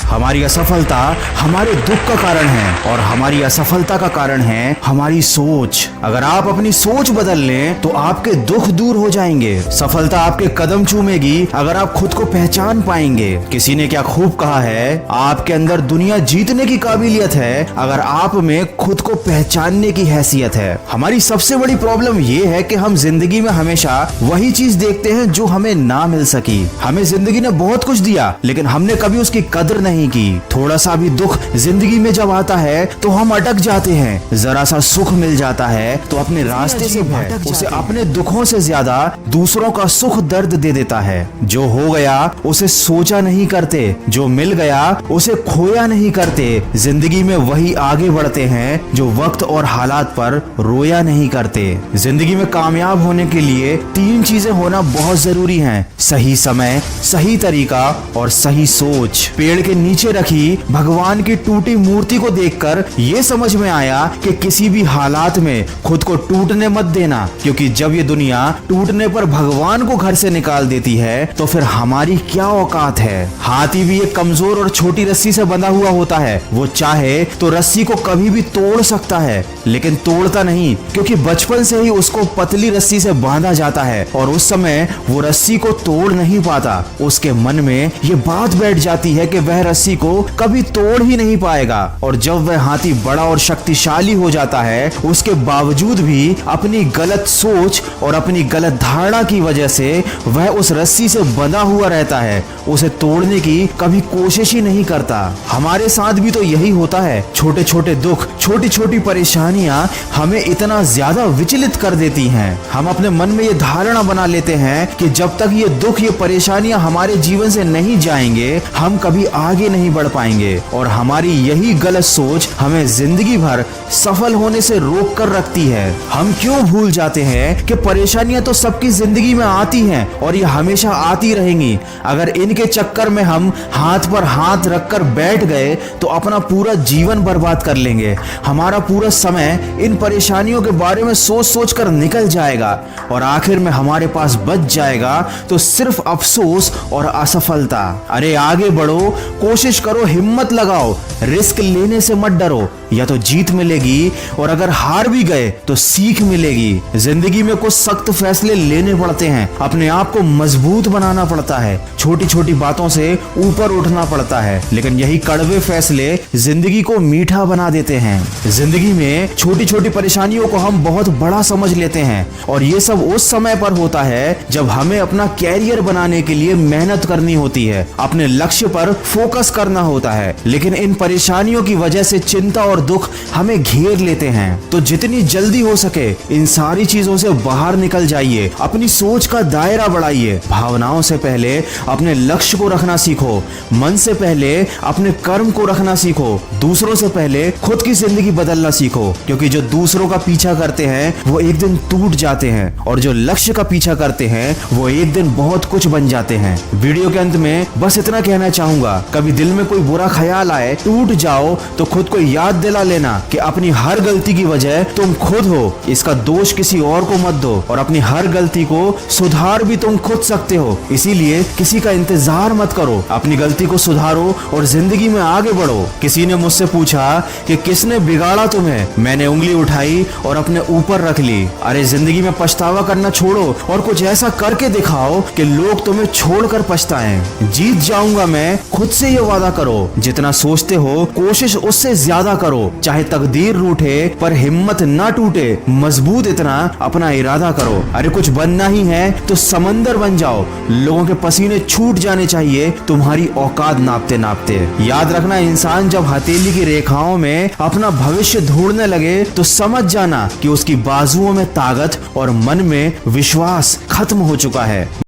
हमारी असफलता हमारे दुख का कारण है और हमारी असफलता का कारण है हमारी सोच। अगर आप अपनी सोच बदल लें तो आपके दुख दूर हो जाएंगे। सफलता आपके कदम चूमेगी अगर आप खुद को पहचान पाएंगे। किसी ने क्या खूब कहा है, आपके अंदर दुनिया जीतने की काबिलियत है अगर आप में खुद को पहचानने की हैसियत है। हमारी सबसे बड़ी प्रॉब्लम ये है कि हम जिंदगी में हमेशा वही चीज देखते हैं जो हमें ना मिल सकी। हमें जिंदगी ने बहुत कुछ दिया लेकिन हमने कभी उसकी कदर नहीं की। थोड़ा सा भी दुख जिंदगी में जब आता है तो हम अटक जाते हैं। जरा सा सुख मिल जाता है तो अपने रास्ते से भटक उसे अपने दुखों से ज्यादा दूसरों का सुख दर्द दे देता है। जो हो गया उसे सोचा नहीं करते, जो मिल गया उसे खोया नहीं करते। जिंदगी में वही आगे बढ़ते हैं जो वक्त और हालात पर रोया नहीं करते। जिंदगी में कामयाब होने के लिए 3 चीजें होना बहुत जरूरी हैं: सही समय, सही तरीका और सही सोच। पेड़ के नीचे रखी भगवान की टूटी मूर्ति को देखकर ये समझ में आया कि किसी भी हालात में खुद को टूटने मत देना, क्योंकि जब ये दुनिया टूटने पर भगवान को घर से निकाल देती है तो फिर हमारी क्या औकात है। हाथी भी एक कमजोर और छोटी रस्सी से बंधा हुआ होता है। वो चाहे तो रस्सी को कभी भी तोड़ सकता है लेकिन तोड़ता नहीं, क्योंकि बचपन से ही उसको पतली रस्सी से बांधा जाता है और उस समय वो रस्सी को तोड़ नहीं पाता। उसके मन में ये बात बैठ जाती है कि वह रस्सी को कभी तोड़ ही नहीं पाएगा। और जब वह हाथी बड़ा और शक्तिशाली हो जाता है उसके बावजूद भी अपनी गलत सोच और अपनी गलत धारणा की वजह से वह उस रस्सी से बंधा हुआ रहता है। उसे तोड़ने की कभी कोशिश ही नहीं करता। हमारे साथ भी तो यही होता है। छोटे छोटे दुख, छोटी छोटी परेशानियां हमें इतना ज्यादा विचलित कर देती हैं। हम अपने मन में ये धारणा बना लेते हैं कि जब तक ये दुख, ये परेशानियां हमारे जीवन से नहीं जाएंगे हम कभी आगे नहीं बढ़ पाएंगे। और हमारी यही गलत सोच हमें जिंदगी भर सफल होने से रोक कर रखती है। हम क्यों भूल जाते हैं कि परेशानियां तो सबकी जिंदगी में आती हैं और ये हमेशा आती रहेंगी। अगर इनके चक्कर में हम हाथ पर हाथ रखकर बैठ गए तो अपना पूरा जीवन बर्बाद कर लेंगे। हमारा पूरा समय इन परेशानियों के बारे में सोच सोच कर निकल जाएगा और आखिर में हमारे पास बच जाएगा तो सिर्फ अफसोस और असफलता। अरे आगे बढ़ो, कोशिश करो, हिम्मत लगाओ, रिस्क लेने से मत डरो। या तो जीत मिलेगी और अगर हार भी गए तो सीख मिलेगी। जिंदगी में कुछ सख्त फैसले लेने पड़ते हैं, अपने आप को मजबूत बनाना पड़ता है, छोटी छोटी बातों से ऊपर उठना पड़ता है, लेकिन यही कड़वे फैसले जिंदगी को मीठा बना देते हैं। जिंदगी में छोटी छोटी परेशानियों को हम बहुत बड़ा समझ लेते हैं और ये सब उस समय पर होता है जब हमें अपना कैरियर बनाने के लिए मेहनत करनी होती है, अपने लक्ष्य पर फोकस करना होता है। लेकिन इन परेशानियों की वजह से चिंता और दुख हमें घेर लेते हैं। तो जितनी जल्दी हो सके इन सारी चीजों से बाहर निकल जाइए, अपनी सोच का दायरा बढ़ाइए। भावनाओं से पहले अपने लक्ष्य को रखना सीखो, मन से पहले अपने कर्म को रखना सीखो, दूसरों से पहले खुद की जिंदगी बदलना सीखो, क्योंकि जो दूसरों का पीछा करते हैं वो एक दिन टूट जाते हैं और जो लक्ष्य का पीछा करते हैं वो एक दिन बहुत कुछ बन जाते हैं। वीडियो के अंत में बस इतना कहना चाहूंगा, कभी दिल में कोई बुरा ख्याल आए, टूट जाओ तो खुद को याद दिला लेना कि अपनी हर गलती की वजह तुम खुद हो। इसका दोष किसी और को मत दो और अपनी हर गलती को सुधार भी तुम खुद सकते हो। इसीलिए किसी का इंतजार मत करो, अपनी गलती को सुधारो और जिंदगी में आगे बढ़ो। किसी ने मुझसे पूछा कि किसने बिगाड़ा तुम्हें, मैंने उंगली उठाई और अपने ऊपर रख ली। अरे जिंदगी में पछतावा करना छोड़ो और कुछ ऐसा करके दिखाओ कि लोग तुम्हें छोड़कर पछताएं। जीत जाऊंगा मैं, खुद से ये वादा करो। जितना सोचते हो कोशिश उससे ज्यादा करो। चाहे तकदीर रूठे पर हिम्मत ना टूटे, मजबूत इतना अपना इरादा करो। अरे कुछ बनना ही है तो समंदर बन जाओ। लोगों के पसीने छूट जाने चाहिए तुम्हारी औकात नापते नापते। याद रखना, इंसान जब हथेली की रेखाओं में अपना भविष्य ढूंढने लगे तो समझ जाना कि उसकी बाजुओं में ताकत और मन में विश्वास खत्म हो चुका है।